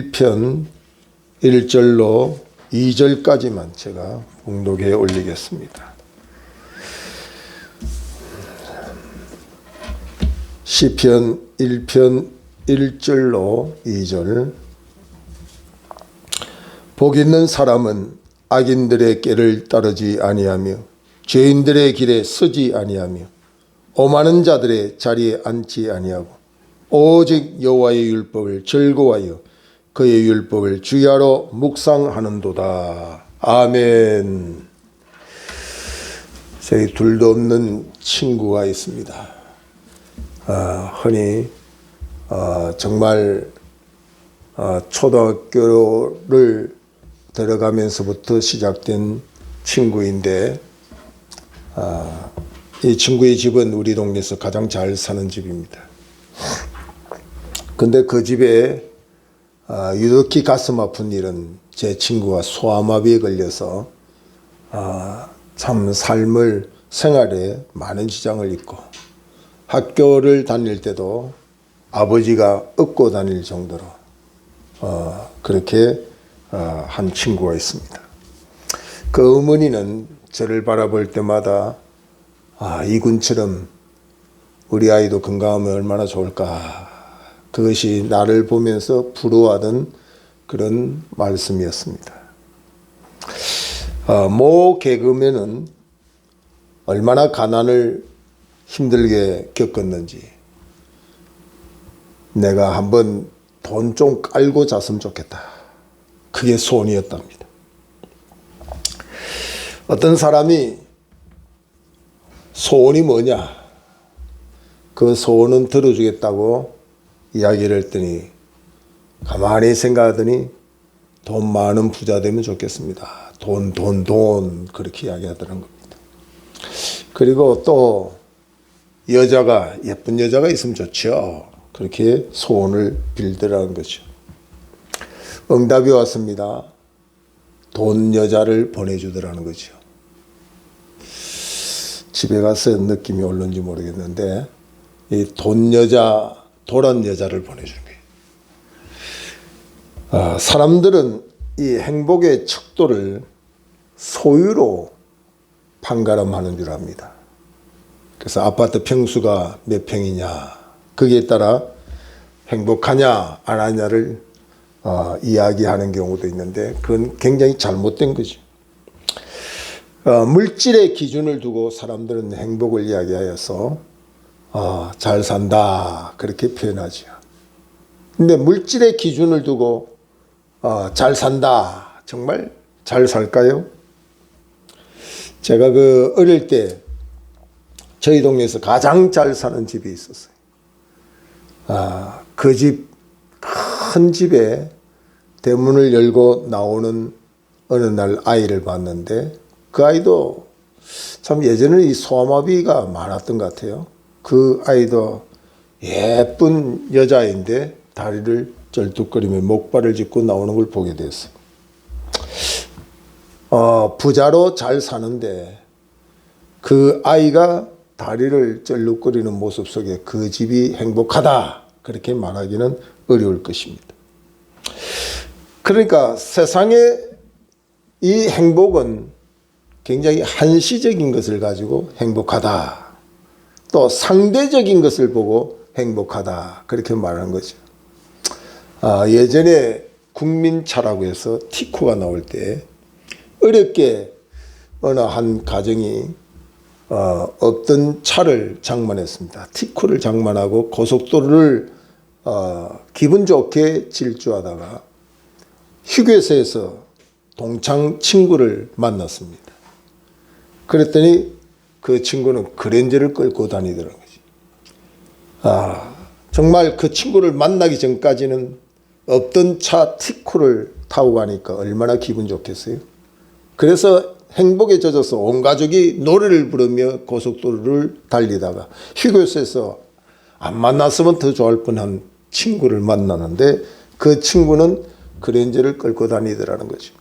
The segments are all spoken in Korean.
1편 1절로 2절까지만 제가 봉독에 올리겠습니다. 시편 1편 1절로 2절. 복 있는 사람은 악인들의 꾀를 따르지 아니하며 죄인들의 길에 서지 아니하며 오만한 자들의 자리에 앉지 아니하고 오직 여호와의 율법을 즐거워하여 그의 율법을 주야로 묵상하는도다. 아멘. 저희 둘도 없는 친구가 있습니다. 흔히 정말 초등학교를 들어가면서부터 시작된 친구인데, 이 친구의 집은 우리 동네에서 가장 잘 사는 집입니다. 근데 그 집에 유독히 가슴 아픈 일은 제 친구가 소아마비에 걸려서 참 생활에 많은 지장을 입고 학교를 다닐 때도 아버지가 업고 다닐 정도로 그렇게 한 친구가 있습니다. 그 어머니는 저를 바라볼 때마다 이군처럼 우리 아이도 건강하면 얼마나 좋을까, 그것이 나를 보면서 부러워하던 그런 말씀이었습니다. 모 개그맨은 얼마나 가난을 힘들게 겪었는지 내가 한번 돈 좀 깔고 잤으면 좋겠다, 그게 소원이었답니다. 어떤 사람이 소원이 뭐냐, 그 소원은 들어주겠다고 이야기를 했더니 가만히 생각하더니 돈 많은 부자 되면 좋겠습니다. 돈 그렇게 이야기하더라는 겁니다. 그리고 또 예쁜 여자가 있으면 좋죠. 그렇게 소원을 빌더라는 거죠. 응답이 왔습니다. 돈 여자를 보내주더라는 거죠. 집에 가서 느낌이 올는지 모르겠는데 이 도란 여자를 보내주는 거예요. 사람들은 이 행복의 척도를 소유로 판가름하는 줄 압니다. 그래서 아파트 평수가 몇 평이냐, 거기에 따라 행복하냐 안 하냐를 이야기하는 경우도 있는데, 그건 굉장히 잘못된 거죠. 물질의 기준을 두고 사람들은 행복을 이야기하여서 잘 산다 그렇게 표현하죠. 근데 물질의 기준을 두고 잘 산다, 정말 잘 살까요? 제가 어릴 때 저희 동네에서 가장 잘 사는 집이 있었어요. 그 집, 큰 집에 대문을 열고 나오는 어느 날 아이를 봤는데, 그 아이도 참 예전에 이 소아마비가 많았던 것 같아요. 그 아이도 예쁜 여자인데 다리를 쩔뚝거리며 목발을 짚고 나오는 걸 보게 됐어요. 부자로 잘 사는데 그 아이가 다리를 쩔뚝거리는 모습 속에 그 집이 행복하다 그렇게 말하기는 어려울 것입니다. 그러니까 세상에 이 행복은 굉장히 한시적인 것을 가지고 행복하다, 또 상대적인 것을 보고 행복하다 그렇게 말하는 거죠. 예전에 국민차라고 해서 티코가 나올 때 어렵게 어느 한 가정이 없던 차를 장만했습니다. 티코를 장만하고 고속도로를 기분 좋게 질주하다가 휴게소에서 동창 친구를 만났습니다. 그랬더니 그 친구는 그랜저를 끌고 다니더라고요. 정말 그 친구를 만나기 전까지는 없던 차 티코를 타고 가니까 얼마나 기분 좋겠어요. 그래서 행복에 젖어서 온 가족이 노래를 부르며 고속도로를 달리다가 휴게소에서 안 만났으면 더 좋을 뻔한 친구를 만나는데, 그 친구는 그랜저를 끌고 다니더라는 거죠.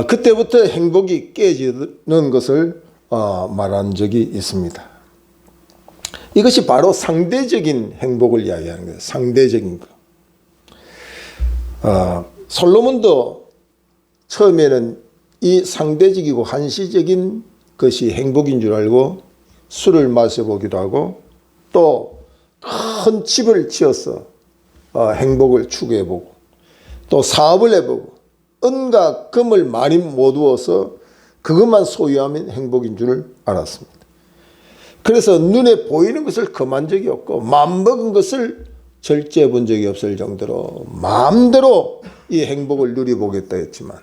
그때부터 행복이 깨지는 것을 말한 적이 있습니다. 이것이 바로 상대적인 행복을 이야기하는 거예요. 상대적인 거. 솔로몬도 처음에는 이 상대적이고 한시적인 것이 행복인 줄 알고 술을 마셔보기도 하고 또 큰 집을 지어서 행복을 추구해보고 또 사업을 해보고 은과 금을 많이 모두어서 그것만 소유하면 행복인 줄 알았습니다. 그래서 눈에 보이는 것을 금한 적이 없고 마음먹은 것을 절제해 본 적이 없을 정도로 마음대로 이 행복을 누려보겠다 했지만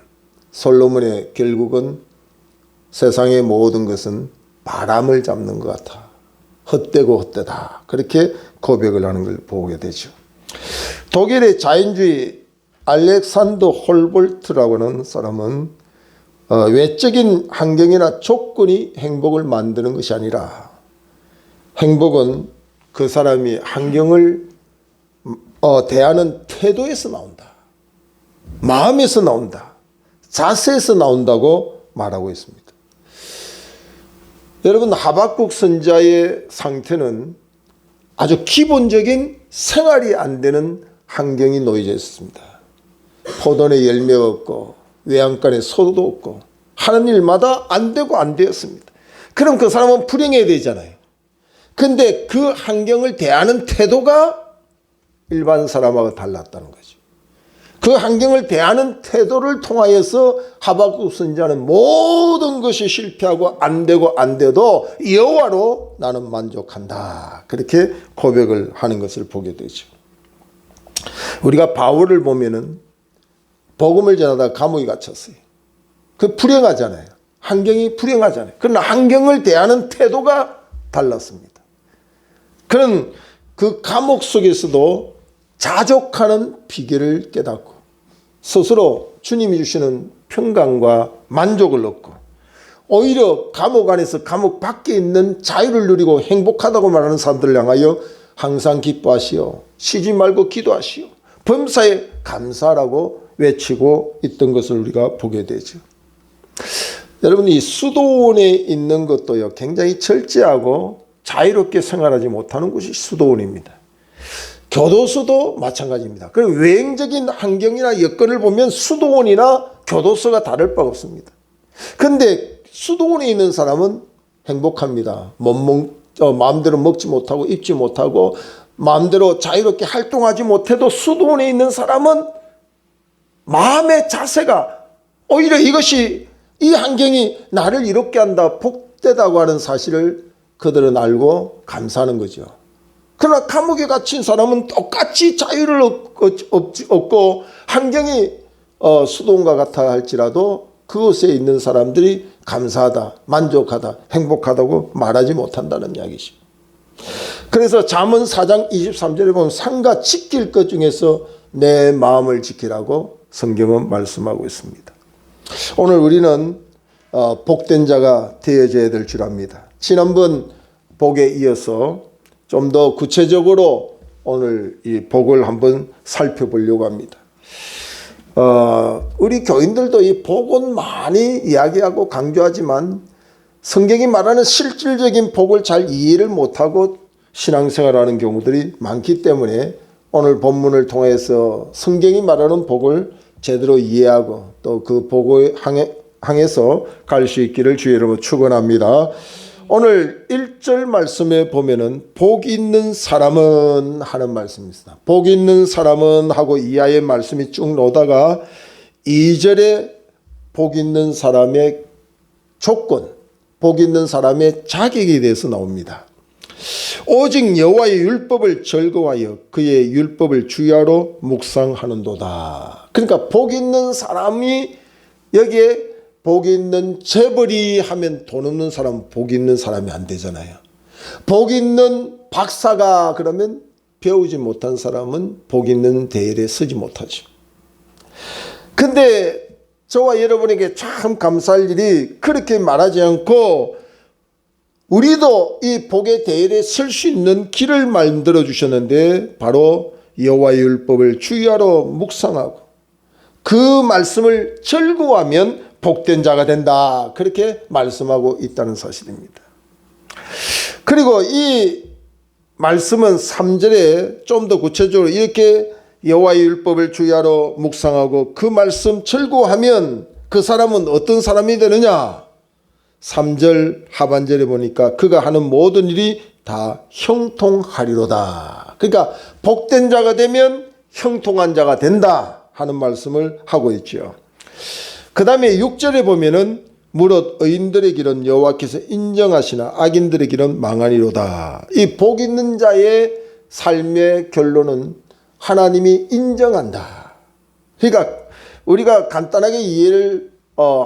솔로몬의 결국은 세상의 모든 것은 바람을 잡는 것 같아. 헛되고 헛되다. 그렇게 고백을 하는 걸 보게 되죠. 독일의 자연주의 알렉산더 홀볼트라고 하는 사람은 외적인 환경이나 조건이 행복을 만드는 것이 아니라 행복은 그 사람이 환경을 대하는 태도에서 나온다. 마음에서 나온다. 자세에서 나온다고 말하고 있습니다. 여러분, 하박국 선지자의 상태는 아주 기본적인 생활이 안 되는 환경이 놓여져 있었습니다. 포도원에 열매가 없고 외양간에 소도 없고 하는 일마다 안 되고 안 되었습니다. 그럼 그 사람은 불행해야 되잖아요. 근데 그 환경을 대하는 태도가 일반 사람하고 달랐다는 거죠. 그 환경을 대하는 태도를 통하여서 하박국 선지자는 모든 것이 실패하고 안 되고 안 돼도 여호와로 나는 만족한다. 그렇게 고백을 하는 것을 보게 되죠. 우리가 바울을 보면은 복음을 전하다가 감옥에 갇혔어요. 그 불행하잖아요. 환경이 불행하잖아요. 그러나 환경을 대하는 태도가 달랐습니다. 그런 그 감옥 속에서도 자족하는 비결을 깨닫고 스스로 주님이 주시는 평강과 만족을 얻고 오히려 감옥 안에서 감옥 밖에 있는 자유를 누리고 행복하다고 말하는 사람들을 향하여 항상 기뻐하시오. 쉬지 말고 기도하시오. 범사에 감사라고 외치고 있던 것을 우리가 보게 되죠. 여러분, 이 수도원에 있는 것도요, 굉장히 절제하고 자유롭게 생활하지 못하는 곳이 수도원입니다. 교도소도 마찬가지입니다. 그리고 외형적인 환경이나 여건을 보면 수도원이나 교도소가 다를 바가 없습니다. 그런데 수도원에 있는 사람은 행복합니다. 마음대로 먹지 못하고 입지 못하고 마음대로 자유롭게 활동하지 못해도 수도원에 있는 사람은 마음의 자세가 오히려 이것이 이 환경이 나를 이롭게 한다, 복되다고 하는 사실을 그들은 알고 감사하는 거죠. 그러나 감옥에 갇힌 사람은 똑같이 자유를 얻고 환경이 수도원과 같아 할지라도 그곳에 있는 사람들이 감사하다, 만족하다, 행복하다고 말하지 못한다는 이야기죠. 그래서 잠언 4장 23절에 보면 상가 지킬 것 중에서 내 마음을 지키라고 성경은 말씀하고 있습니다. 오늘 우리는 복된 자가 되어져야 될 줄 압니다. 지난번 복에 이어서 좀 더 구체적으로 오늘 이 복을 한번 살펴보려고 합니다. 우리 교인들도 이 복은 많이 이야기하고 강조하지만 성경이 말하는 실질적인 복을 잘 이해를 못하고 신앙생활하는 경우들이 많기 때문에 오늘 본문을 통해서 성경이 말하는 복을 제대로 이해하고 또 그 복을 향해서 갈 수 있기를 주의 이름으로 축원합니다. 오늘 1절 말씀에 보면은 복 있는 사람은 하는 말씀입니다. 복 있는 사람은 하고 이하의 말씀이 쭉 나오다가 2절에 복 있는 사람의 조건, 복 있는 사람의 자격에 대해서 나옵니다. 오직 여호와의 율법을 즐거워하여 그의 율법을 주야로 묵상하는도다. 그러니까 복 있는 사람이 여기에 복 있는 재벌이 하면 돈 없는 사람은 복 있는 사람이 안 되잖아요. 복 있는 박사가 그러면 배우지 못한 사람은 복 있는 대열에 서지 못하죠. 근데 저와 여러분에게 참 감사할 일이 그렇게 말하지 않고 우리도 이 복의 대열에 설 수 있는 길을 만들어 주셨는데 바로 여호와의 율법을 주야로 묵상하고 그 말씀을 즐거워하면 복된 자가 된다. 그렇게 말씀하고 있다는 사실입니다. 그리고 이 말씀은 3절에 좀 더 구체적으로 이렇게 여호와의 율법을 주야로 묵상하고 그 말씀 즐거워하면 그 사람은 어떤 사람이 되느냐? 3절 하반절에 보니까 그가 하는 모든 일이 다 형통하리로다. 그러니까 복된 자가 되면 형통한 자가 된다 하는 말씀을 하고 있죠. 그 다음에 6절에 보면은 무릇 의인들의 길은 여호와께서 인정하시나 악인들의 길은 망하리로다. 이 복 있는 자의 삶의 결론은 하나님이 인정한다. 그러니까 우리가 간단하게 이해를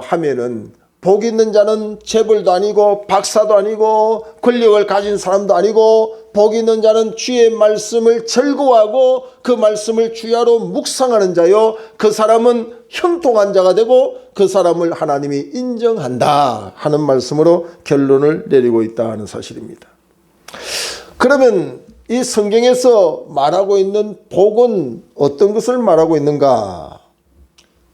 하면은 복 있는 자는 재벌도 아니고 박사도 아니고 권력을 가진 사람도 아니고 복 있는 자는 주의 말씀을 즐거워하고 그 말씀을 주야로 묵상하는 자요. 그 사람은 형통한 자가 되고 그 사람을 하나님이 인정한다 하는 말씀으로 결론을 내리고 있다 하는 사실입니다. 그러면 이 성경에서 말하고 있는 복은 어떤 것을 말하고 있는가?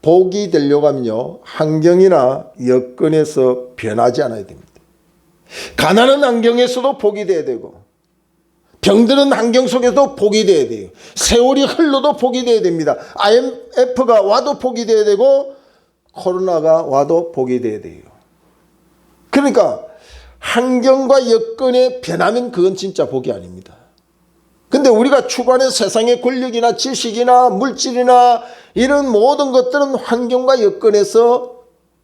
복이 되려고 하면요, 환경이나 여건에서 변하지 않아야 됩니다. 가난한 환경에서도 복이 돼야 되고, 병드는 환경 속에서도 복이 돼야 돼요. 세월이 흘러도 복이 돼야 됩니다. IMF가 와도 복이 돼야 되고, 코로나가 와도 복이 돼야 돼요. 그러니까 환경과 여건에 변하면 그건 진짜 복이 아닙니다. 근데 우리가 추구하는 세상의 권력이나 지식이나 물질이나 이런 모든 것들은 환경과 여건에서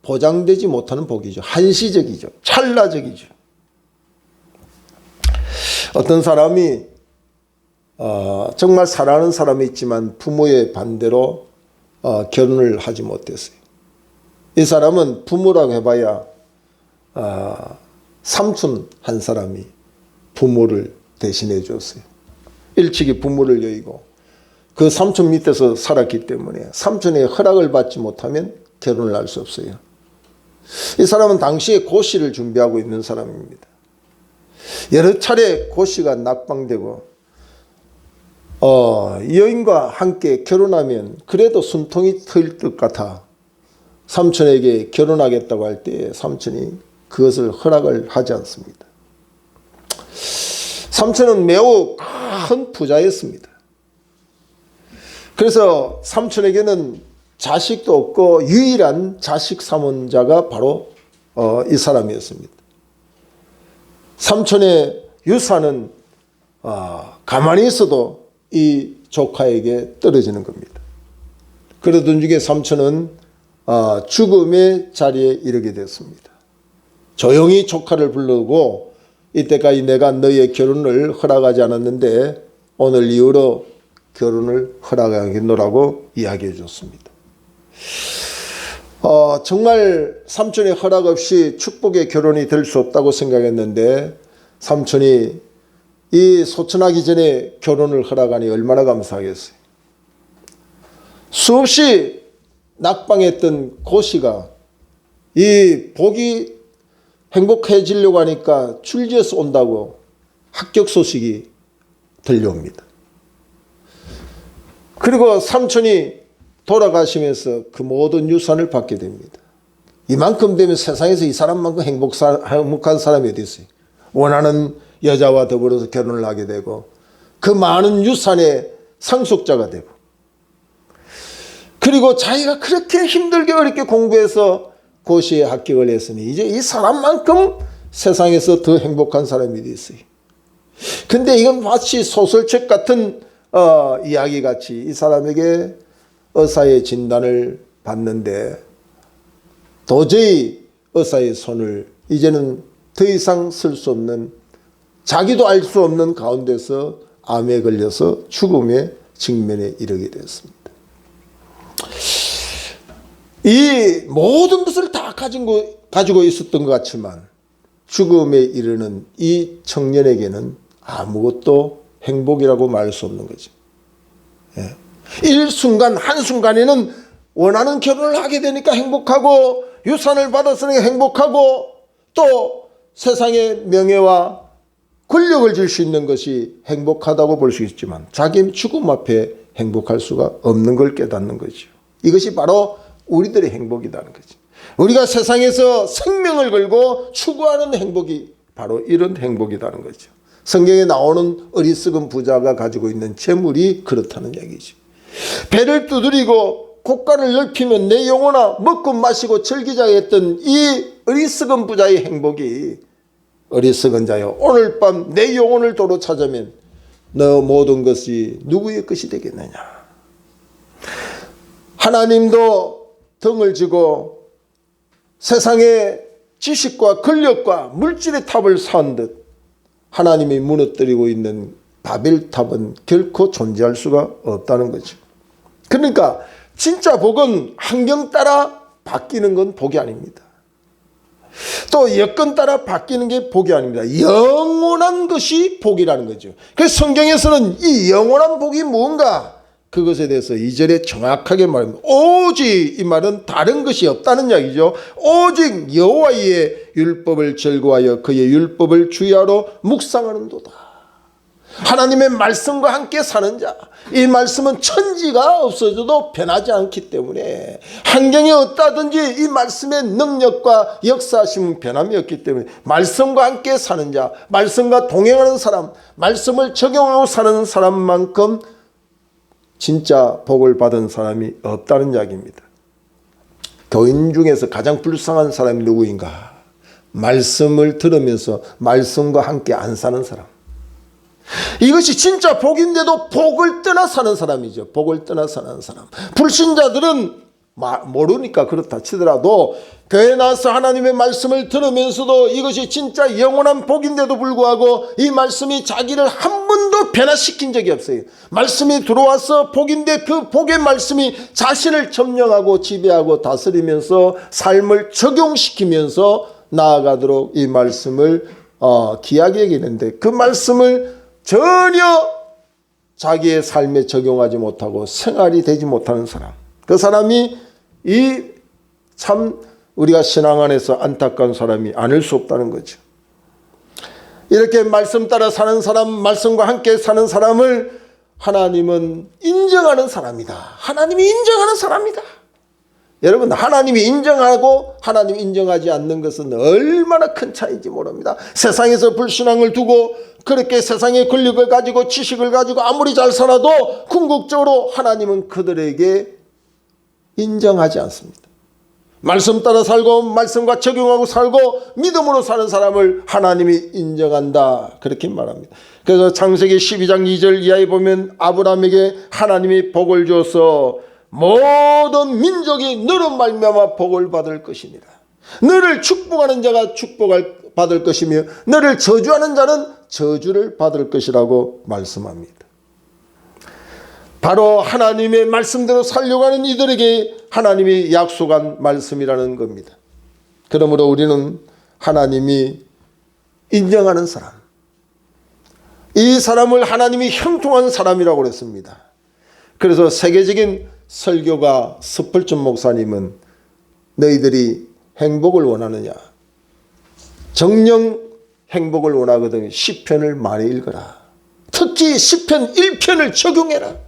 보장되지 못하는 복이죠. 한시적이죠. 찰나적이죠. 어떤 사람이 정말 사랑하는 사람이 있지만 부모의 반대로 결혼을 하지 못했어요. 이 사람은 부모라고 해봐야 삼촌 한 사람이 부모를 대신해 줬어요. 일찍이 부모를 여의고 그 삼촌 밑에서 살았기 때문에 삼촌의 허락을 받지 못하면 결혼을 할 수 없어요. 이 사람은 당시에 고시를 준비하고 있는 사람입니다. 여러 차례 고시가 낙방되고 여인과 함께 결혼하면 그래도 숨통이 트일 것 같아 삼촌에게 결혼하겠다고 할 때 삼촌이 그것을 허락을 하지 않습니다. 삼촌은 매우 큰 부자였습니다. 그래서 삼촌에게는 자식도 없고 유일한 자식 삼원자가 바로 이 사람이었습니다. 삼촌의 유산은 가만히 있어도 이 조카에게 떨어지는 겁니다. 그러던 중에 삼촌은 죽음의 자리에 이르게 됐습니다. 조용히 조카를 부르고 이때까지 내가 너희의 결혼을 허락하지 않았는데 오늘 이후로 결혼을 허락하겠노라고 이야기해 줬습니다. 정말 삼촌의 허락 없이 축복의 결혼이 될 수 없다고 생각했는데 삼촌이 이 소천하기 전에 결혼을 허락하니 얼마나 감사하겠어요. 수없이 낙방했던 고시가 이 복이 행복해지려고 하니까 출지에서 온다고 합격 소식이 들려옵니다. 그리고 삼촌이 돌아가시면서 그 모든 유산을 받게 됩니다. 이만큼 되면 세상에서 이 사람만큼 행복한 사람이 어디 있어요? 원하는 여자와 더불어서 결혼을 하게 되고 그 많은 유산의 상속자가 되고 그리고 자기가 그렇게 힘들게 어렵게 공부해서 고시에 합격을 했으니 이제 이 사람만큼 세상에서 더 행복한 사람이 어디 있어요? 근데 이건 마치 소설책 같은 이야기 같이 이 사람에게 의사의 진단을 받는데 도저히 의사의 손을 이제는 더 이상 쓸 수 없는 자기도 알 수 없는 가운데서 암에 걸려서 죽음의 직면에 이르게 되었습니다. 이 모든 것을 다 가지고 있었던 것 같지만 죽음에 이르는 이 청년에게는 아무것도 행복이라고 말할 수 없는 거죠. 일순간 한순간에는 원하는 결혼을 하게 되니까 행복하고 유산을 받았으니까 행복하고 또 세상의 명예와 권력을 줄 수 있는 것이 행복하다고 볼 수 있지만 자기 죽음 앞에 행복할 수가 없는 걸 깨닫는 거죠. 이것이 바로 우리들의 행복이라는 거죠. 우리가 세상에서 생명을 걸고 추구하는 행복이 바로 이런 행복이라는 거죠. 성경에 나오는 어리석은 부자가 가지고 있는 재물이 그렇다는 얘기죠. 배를 두드리고 고가를 넓히면 내 영혼아 먹고 마시고 즐기자 했던 이 어리석은 부자의 행복이, 어리석은 자여 오늘 밤 내 영혼을 도로 찾으면 너 모든 것이 누구의 것이 되겠느냐. 하나님도 등을 지고 세상의 지식과 권력과 물질의 탑을 쌓은 듯 하나님이 무너뜨리고 있는 바벨탑은 결코 존재할 수가 없다는 거죠. 그러니까 진짜 복은 환경 따라 바뀌는 건 복이 아닙니다. 또 여건 따라 바뀌는 게 복이 아닙니다. 영원한 것이 복이라는 거죠. 그래서 성경에서는 이 영원한 복이 무언가, 그것에 대해서 2절에 정확하게 말합니다. 오직, 이 말은 다른 것이 없다는 이야기죠. 오직 여호와의 율법을 즐거워하여 그의 율법을 주야로 묵상하는도다. 하나님의 말씀과 함께 사는 자, 이 말씀은 천지가 없어져도 변하지 않기 때문에, 환경이 어떠하든지 이 말씀의 능력과 역사심은 변함이 없기 때문에 말씀과 함께 사는 자, 말씀과 동행하는 사람, 말씀을 적용하고 사는 사람만큼 진짜 복을 받은 사람이 없다는 이야기입니다. 교인 중에서 가장 불쌍한 사람이 누구인가? 말씀을 들으면서 말씀과 함께 안 사는 사람. 이것이 진짜 복인데도 복을 떠나 사는 사람이죠. 복을 떠나 사는 사람. 불신자들은 모르니까 그렇다 치더라도 교회에 나와서 하나님의 말씀을 들으면서도 이것이 진짜 영원한 복인데도 불구하고 이 말씀이 자기를 한 번도 변화시킨 적이 없어요. 말씀이 들어와서 복인데 그 복의 말씀이 자신을 점령하고 지배하고 다스리면서 삶을 적용시키면서 나아가도록 이 말씀을 귀하게 여기는데, 그 말씀을 전혀 자기의 삶에 적용하지 못하고 생활이 되지 못하는 사람, 그 사람이 이 참 우리가 신앙 안에서 안타까운 사람이 아닐 수 없다는 거죠. 이렇게 말씀 따라 사는 사람, 말씀과 함께 사는 사람을 하나님은 인정하는 사람이다. 하나님이 인정하는 사람이다. 여러분, 하나님이 인정하고 하나님이 인정하지 않는 것은 얼마나 큰 차이인지 모릅니다. 세상에서 불신앙을 두고 그렇게 세상의 권력을 가지고 지식을 가지고 아무리 잘 살아도 궁극적으로 하나님은 그들에게 인정하지 않습니다. 말씀 따라 살고 말씀과 적용하고 살고 믿음으로 사는 사람을 하나님이 인정한다, 그렇게 말합니다. 그래서 창세기 12장 2절 이하에 보면 아브라함에게 하나님이 복을 주어서 모든 민족이 너로 말미암아 복을 받을 것이니라. 너를 축복하는 자가 축복을 받을 것이며 너를 저주하는 자는 저주를 받을 것이라고 말씀합니다. 바로 하나님의 말씀대로 살려고 하는 이들에게 하나님이 약속한 말씀이라는 겁니다. 그러므로 우리는 하나님이 인정하는 사람, 이 사람을 하나님이 형통한 사람이라고 그랬습니다. 그래서 세계적인 설교가 스펄전 목사님은 너희들이 행복을 원하느냐, 정령 행복을 원하거든 시편을 많이 읽어라. 특히 시편 1편을 적용해라.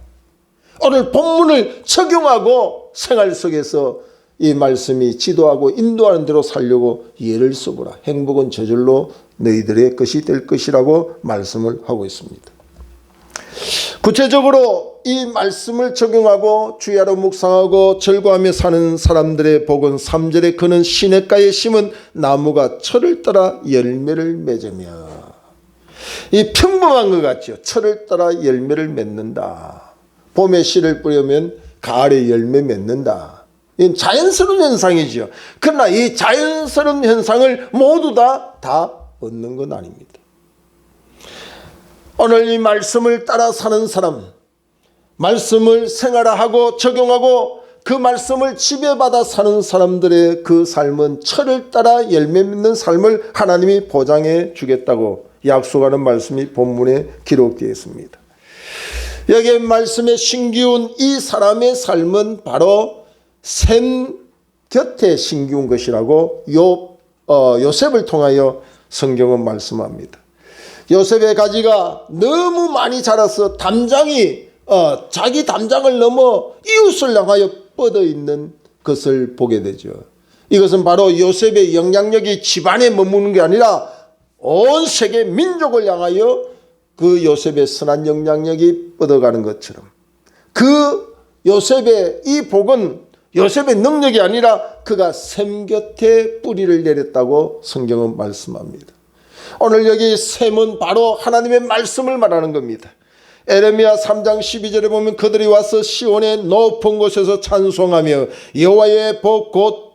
오늘 본문을 적용하고 생활 속에서 이 말씀이 지도하고 인도하는 대로 살려고 예를 써보라. 행복은 저절로 너희들의 것이 될 것이라고 말씀을 하고 있습니다. 구체적으로 이 말씀을 적용하고 주야로 묵상하고 절거하며 사는 사람들의 복은 3절에 그는 시냇가에 심은 나무가 철을 따라 열매를 맺으며, 이 평범한 것 같죠. 철을 따라 열매를 맺는다. 봄에 씨를 뿌리면 가을에 열매 맺는다. 이건 자연스러운 현상이죠. 그러나 이 자연스러운 현상을 모두 다 얻는 건 아닙니다. 오늘 이 말씀을 따라 사는 사람, 말씀을 생활화하고 적용하고 그 말씀을 지배받아 사는 사람들의 그 삶은 철을 따라 열매 맺는 삶을 하나님이 보장해 주겠다고 약속하는 말씀이 본문에 기록되어 있습니다. 여기 말씀에 신기운 이 사람의 삶은 바로 샘 곁에 신기운 것이라고 요셉을 통하여 성경은 말씀합니다. 요셉의 가지가 너무 많이 자라서 담장이 자기 담장을 넘어 이웃을 향하여 뻗어 있는 것을 보게 되죠. 이것은 바로 요셉의 영향력이 집안에 머무는 게 아니라 온 세계 민족을 향하여 그 요셉의 선한 영향력이 뻗어가는 것처럼 그 요셉의 이 복은 요셉의 능력이 아니라 그가 샘 곁에 뿌리를 내렸다고 성경은 말씀합니다. 오늘 여기 샘은 바로 하나님의 말씀을 말하는 겁니다. 에레미야 3장 12절에 보면 그들이 와서 시온의 높은 곳에서 찬송하며 여호와의 복 곧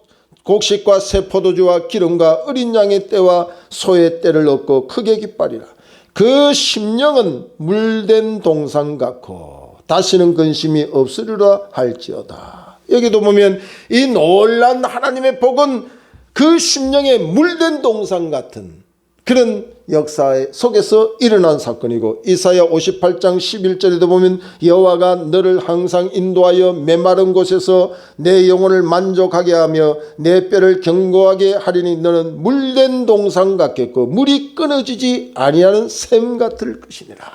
곡식과 새 포도주와 기름과 어린 양의 때와 소의 때를 얻고 크게 기뻐하리라. 그 심령은 물된 동상 같고 다시는 근심이 없으리라 할지어다. 여기도 보면 이 놀란 하나님의 복은 그 심령에 물된 동상 같은 그런 역사 속에서 일어난 사건이고, 이사야 58장 11절에도 보면 여호와가 너를 항상 인도하여 메마른 곳에서 내 영혼을 만족하게 하며 내 뼈를 견고하게 하리니 너는 물된 동상 같겠고 물이 끊어지지 아니하는 샘 같을 것이니라.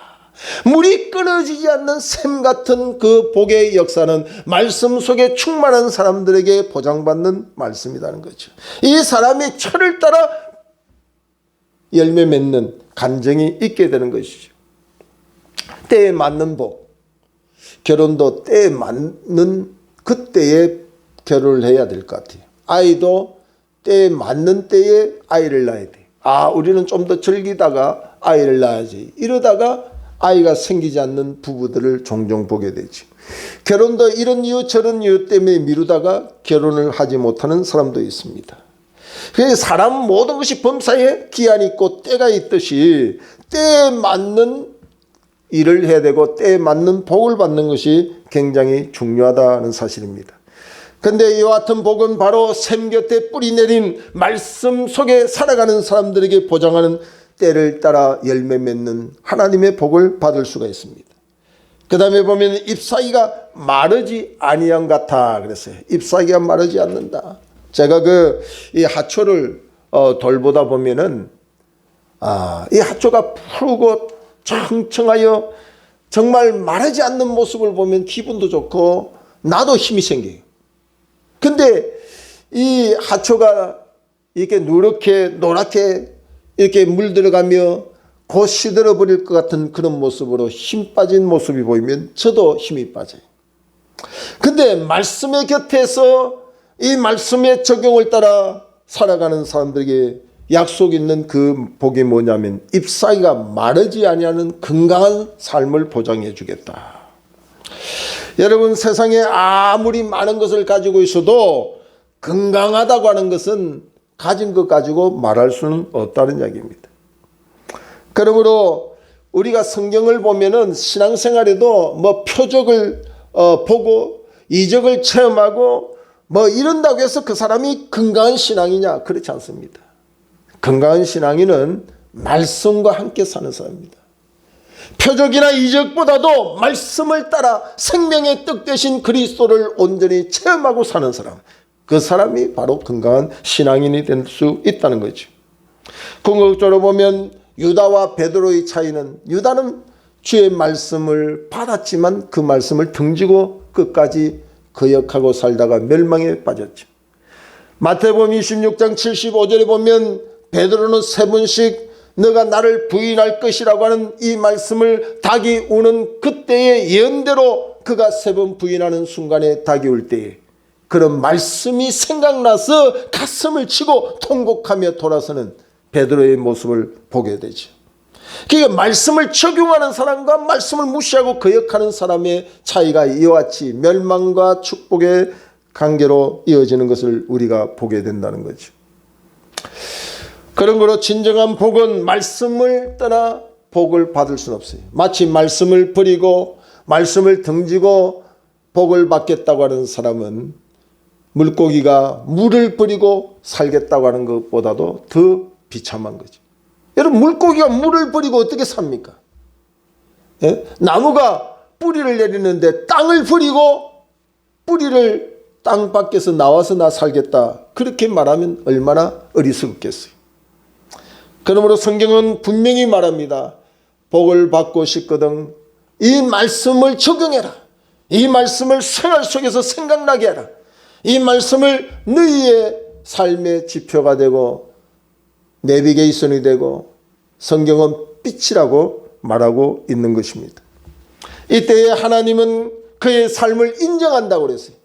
물이 끊어지지 않는 샘 같은 그 복의 역사는 말씀 속에 충만한 사람들에게 보장받는 말씀이라는 거죠. 이 사람이 철을 따라 열매 맺는 간증이 있게 되는 것이죠. 때에 맞는 복, 결혼도 때에 맞는 그때에 결혼을 해야 될 것 같아요. 아이도 때에 맞는 때에 아이를 낳아야 돼. 우리는 좀 더 즐기다가 아이를 낳아야지. 이러다가 아이가 생기지 않는 부부들을 종종 보게 되죠. 결혼도 이런 이유 저런 이유 때문에 미루다가 결혼을 하지 못하는 사람도 있습니다. 그래서 사람 모든 것이 범사에 기한이 있고 때가 있듯이 때에 맞는 일을 해야 되고 때에 맞는 복을 받는 것이 굉장히 중요하다는 사실입니다. 그런데 이와 같은 복은 바로 샘 곁에 뿌리 내린 말씀 속에 살아가는 사람들에게 보장하는 때를 따라 열매 맺는 하나님의 복을 받을 수가 있습니다. 그 다음에 보면 잎사귀가 마르지 아니한 같아 그랬어요. 잎사귀가 마르지 않는다. 제가 이 하초를 돌보다 보면은 이 하초가 푸르고 청청하여 정말 마르지 않는 모습을 보면 기분도 좋고 나도 힘이 생겨요. 근데 이 하초가 이렇게 누렇게 노랗게 이렇게 물들어가며 곧 시들어 버릴 것 같은 그런 모습으로 힘 빠진 모습이 보이면 저도 힘이 빠져요. 근데 말씀의 곁에서 이 말씀의 적용을 따라 살아가는 사람들에게 약속 있는 그 복이 뭐냐면 잎사귀가 마르지 아니하는 건강한 삶을 보장해 주겠다. 여러분, 세상에 아무리 많은 것을 가지고 있어도 건강하다고 하는 것은 가진 것 가지고 말할 수는 없다는 이야기입니다. 그러므로 우리가 성경을 보면은 신앙생활에도 뭐 표적을 보고 이적을 체험하고 뭐 이런다고 해서 그 사람이 건강한 신앙이냐? 그렇지 않습니다. 건강한 신앙인은 말씀과 함께 사는 사람입니다. 표적이나 이적보다도 말씀을 따라 생명의 떡 되신 그리스도를 온전히 체험하고 사는 사람, 그 사람이 바로 건강한 신앙인이 될 수 있다는 거죠. 궁극적으로 보면 유다와 베드로의 차이는, 유다는 주의 말씀을 받았지만 그 말씀을 등지고 끝까지 거역하고 살다가 멸망에 빠졌죠. 마태복음 26장 75절에 보면 베드로는 3번씩 너가 나를 부인할 것이라고 하는 이 말씀을 닭이 우는 그때의 예언대로 그가 3번 부인하는 순간에 닭이 울 때에 그런 말씀이 생각나서 가슴을 치고 통곡하며 돌아서는 베드로의 모습을 보게 되죠. 그러니까 말씀을 적용하는 사람과 말씀을 무시하고 거역하는 사람의 차이가 이와 같이 멸망과 축복의 관계로 이어지는 것을 우리가 보게 된다는 거죠. 그런 거로 진정한 복은 말씀을 떠나 복을 받을 수는 없어요. 마치 말씀을 버리고 말씀을 등지고 복을 받겠다고 하는 사람은 물고기가 물을 버리고 살겠다고 하는 것보다도 더 비참한 거죠. 여러분, 물고기가 물을 버리고 어떻게 삽니까? 예? 나무가 뿌리를 내리는데 땅을 버리고 뿌리를 땅 밖에서 나와서 나 살겠다, 그렇게 말하면 얼마나 어리석겠어요. 그러므로 성경은 분명히 말합니다. 복을 받고 싶거든 이 말씀을 적용해라. 이 말씀을 생활 속에서 생각나게 해라. 이 말씀을 너희의 삶의 지표가 되고 내비게이션이 되고 성경은 빛이라고 말하고 있는 것입니다. 이때에 하나님은 그의 삶을 인정한다고 그랬어요.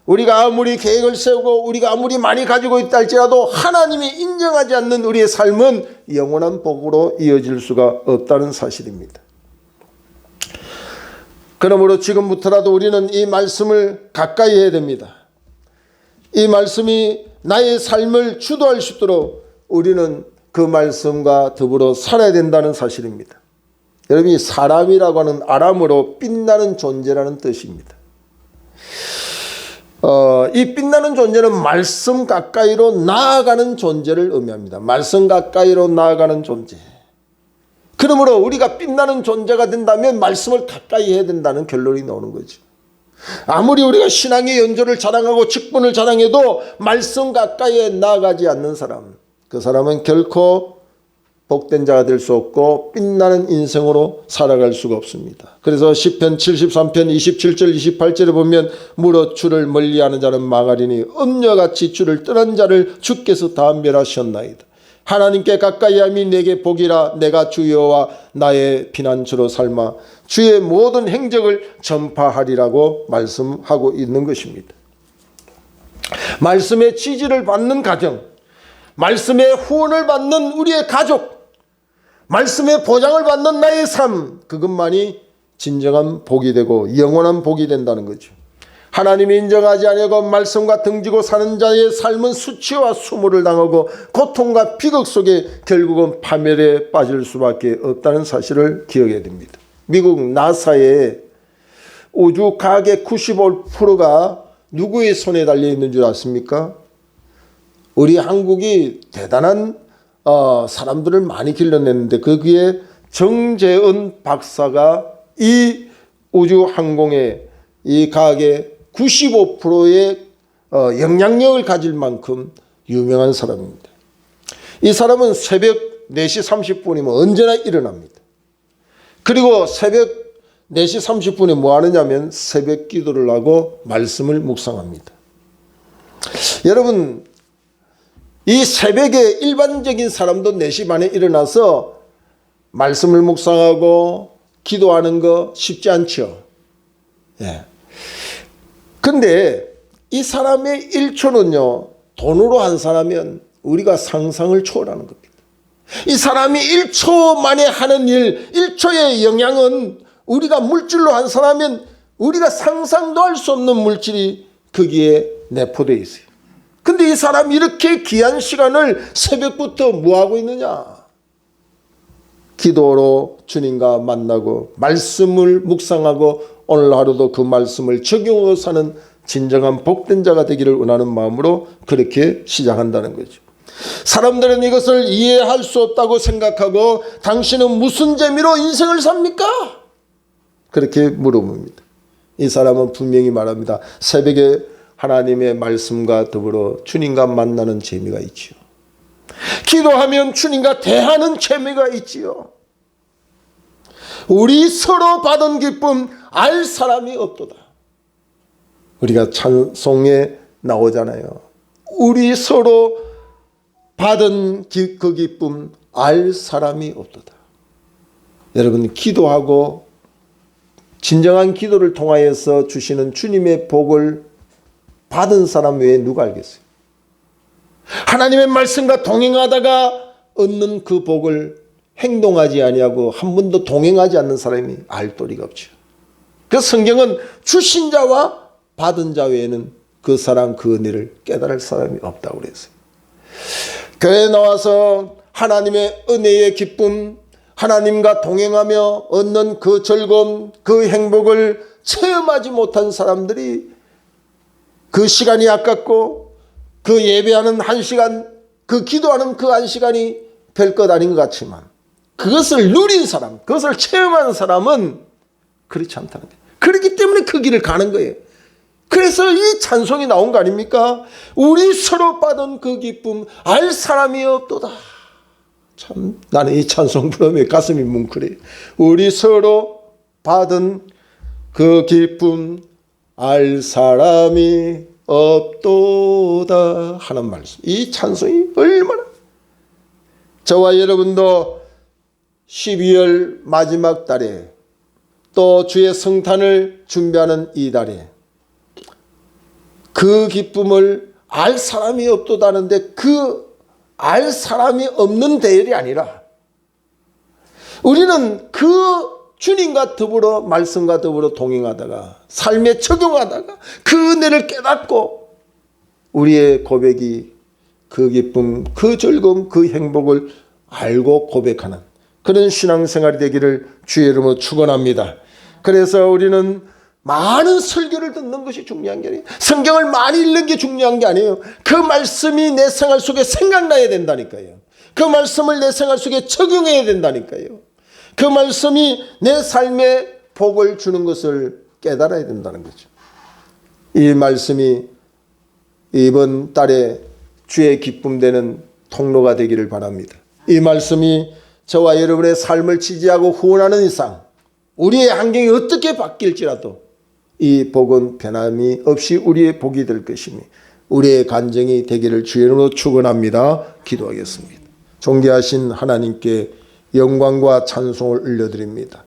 우리가 아무리 계획을 세우고 우리가 아무리 많이 가지고 있다 할지라도 하나님이 인정하지 않는 우리의 삶은 영원한 복으로 이어질 수가 없다는 사실입니다. 그러므로 지금부터라도 우리는 이 말씀을 가까이 해야 됩니다. 이 말씀이 나의 삶을 주도할 수 있도록 우리는 그 말씀과 더불어 살아야 된다는 사실입니다. 여러분이 사람이라고 하는 아람어로 빛나는 존재라는 뜻입니다. 이 빛나는 존재는 말씀 가까이로 나아가는 존재를 의미합니다. 말씀 가까이로 나아가는 존재. 그러므로 우리가 빛나는 존재가 된다면 말씀을 가까이 해야 된다는 결론이 나오는 거죠. 아무리 우리가 신앙의 연조를 자랑하고 직분을 자랑해도 말씀 가까이에 나아가지 않는 사람, 그 사람은 결코 복된 자가 될 수 없고 빛나는 인생으로 살아갈 수가 없습니다. 그래서 시편 73편 27절 28절에 보면 무릇 주를 멀리하는 자는 망하리니 음녀같이 주를 떠난 자를 주께서 다 멸하셨나이다. 하나님께 가까이함이 내게 복이라. 내가 주 여호와 나의 피난처로 삼아 주의 모든 행적을 전파하리라고 말씀하고 있는 것입니다. 말씀의 지지를 받는 가정, 말씀의 후원을 받는 우리의 가족, 말씀의 보장을 받는 나의 삶, 그것만이 진정한 복이 되고 영원한 복이 된다는 거죠. 하나님이 인정하지 아니하고 말씀과 등지고 사는 자의 삶은 수치와 수모를 당하고 고통과 비극 속에 결국은 파멸에 빠질 수밖에 없다는 사실을 기억해야 됩니다. 미국 나사의 우주 과학의 95%가 누구의 손에 달려 있는 줄 아십니까? 우리 한국이 대단한 사람들을 많이 길러냈는데 거기에 정재은 박사가 이 우주 항공의 이 과학의 95%의 영향력을 가질 만큼 유명한 사람입니다. 이 사람은 새벽 4시 30분이면 언제나 일어납니다. 그리고 새벽 4시 30분에 뭐 하느냐면 새벽 기도를 하고 말씀을 묵상합니다. 여러분, 이 새벽에 일반적인 사람도 4시 반에 일어나서 말씀을 묵상하고 기도하는 거 쉽지 않죠. 예. 근데 이 사람의 1초는요, 돈으로 환산하면 우리가 상상을 초월하는 겁니다. 이 사람이 1초 만에 하는 일, 1초의 영향은 우리가 물질로 환산하면 우리가 상상도 할 수 없는 물질이 거기에 내포되어 있어요. 근데 이 사람이 이렇게 귀한 시간을 새벽부터 뭐하고 있느냐? 기도로 주님과 만나고 말씀을 묵상하고 오늘 하루도 그 말씀을 적용하고 사는 진정한 복된 자가 되기를 원하는 마음으로 그렇게 시작한다는 거죠. 사람들은 이것을 이해할 수 없다고 생각하고 당신은 무슨 재미로 인생을 삽니까? 그렇게 물어봅니다. 이 사람은 분명히 말합니다. 새벽에 하나님의 말씀과 더불어 주님과 만나는 재미가 있지요. 기도하면 주님과 대하는 재미가 있지요. 우리 서로 받은 기쁨 알 사람이 없도다. 우리가 찬송에 나오잖아요. 우리 서로 받은 그 기쁨 알 사람이 없도다. 여러분, 기도하고 진정한 기도를 통하여서 주시는 주님의 복을 받은 사람 외에 누가 알겠어요? 하나님의 말씀과 동행하다가 얻는 그 복을 행동하지 아니하고 한 번도 동행하지 않는 사람이 알 도리가 없죠. 그래서 성경은 주신 자와 받은 자 외에는 그 사랑 그 은혜를 깨달을 사람이 없다고 그랬어요. 교회에 나와서 하나님의 은혜의 기쁨, 하나님과 동행하며 얻는 그 즐거움, 그 행복을 체험하지 못한 사람들이 그 시간이 아깝고 그 예배하는 1시간, 그 기도하는 그 1시간이 별것 아닌 것 같지만 그것을 누린 사람, 그것을 체험한 사람은 그렇지 않다는 거예요. 그렇기 때문에 그 길을 가는 거예요. 그래서 이 찬송이 나온 거 아닙니까? 우리 서로 받은 그 기쁨 알 사람이 없도다. 참 나는 이 찬송 부르면 가슴이 뭉클해요. 우리 서로 받은 그 기쁨 알 사람이 없도다 하는 말씀. 이 찬송이 얼마나, 저와 여러분도 12월 마지막 달에 또 주의 성탄을 준비하는 이 달에 그 기쁨을 알 사람이 없도다는데 그 알 사람이 없는 대열이 아니라 우리는 그 주님과 더불어 말씀과 더불어 동행하다가 삶에 적용하다가 그 은혜를 깨닫고 우리의 고백이 그 기쁨, 그 즐거움, 그 행복을 알고 고백하는 그런 신앙생활이 되기를 주의 이름으로 축원합니다. 그래서 우리는 많은 설교를 듣는 것이 중요한 게 아니에요. 성경을 많이 읽는 게 중요한 게 아니에요. 그 말씀이 내 생활 속에 생각나야 된다니까요. 그 말씀을 내 생활 속에 적용해야 된다니까요. 그 말씀이 내 삶에 복을 주는 것을 깨달아야 된다는 거죠. 이 말씀이 이번 달에 주의 기쁨 되는 통로가 되기를 바랍니다. 이 말씀이 저와 여러분의 삶을 지지하고 후원하는 이상 우리의 환경이 어떻게 바뀔지라도 이 복은 변함이 없이 우리의 복이 될 것이니 우리의 간증이 되기를 주의 이름으로 축원합니다. 기도하겠습니다. 존귀하신 하나님께 영광과 찬송을 올려드립니다.